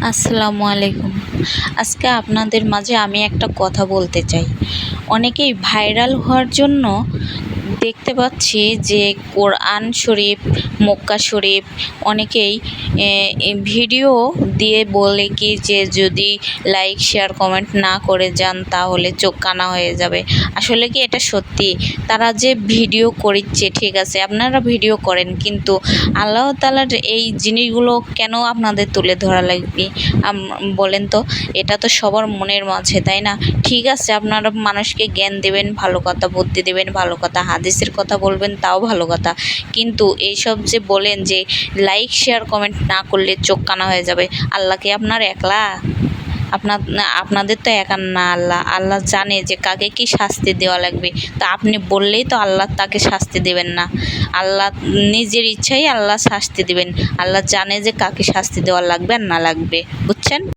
আসসালামু আলাইকুম। আজকে আপনাদের মাঝে আমি একটা কথা বলতে চাই। অনেকেই ভাইরাল হওয়ার জন্য দেখতে পাচ্ছি যে কোরআন শরীফ, মক্কা শরীফ অনেকেই ভিডিও দিয়ে বলে কি যে যদি লাইক, শেয়ার, কমেন্ট না করে যান তাহলে চোখ কানা হয়ে যাবে। আসলে কি এটা সত্যি? তারা যে ভিডিও করিচ্ছে ঠিক আছে, আপনারা ভিডিও করেন, কিন্তু আল্লাহ তাআলার এই জিনিসগুলো কেন আপনাদের তুলে ধরা লাগবে? বলেন তো? এটা তো সবার মনের মাঝে, তাই না? ঠিক আছে, আপনারা মানুষকে জ্ঞান দেবেন, ভালো কথা, বুদ্ধি দেবেন, ভালো কথা, হাদিসের কথা বলবেন, তাও ভালো কথা। কিন্তু এইসব যে বলেন যে লাইক, শেয়ার, কমেন্ট না করলে চোখ কানা হয়ে যাবে, আল্লাহ কি আপনার একলা? আপনাদের তো একার না আল্লাহ। আল্লাহ জানে যে কাকে কি শাস্তি দেওয়া লাগবে। তা আপনি বললেই তো আল্লাহ তাকে শাস্তি দেবেন না। আল্লাহ নিজের ইচ্ছাই আল্লাহ শাস্তি দিবেন। আল্লাহ জানে যে কাকে শাস্তি দেওয়া লাগবে আর না লাগবে। বুঝছেন?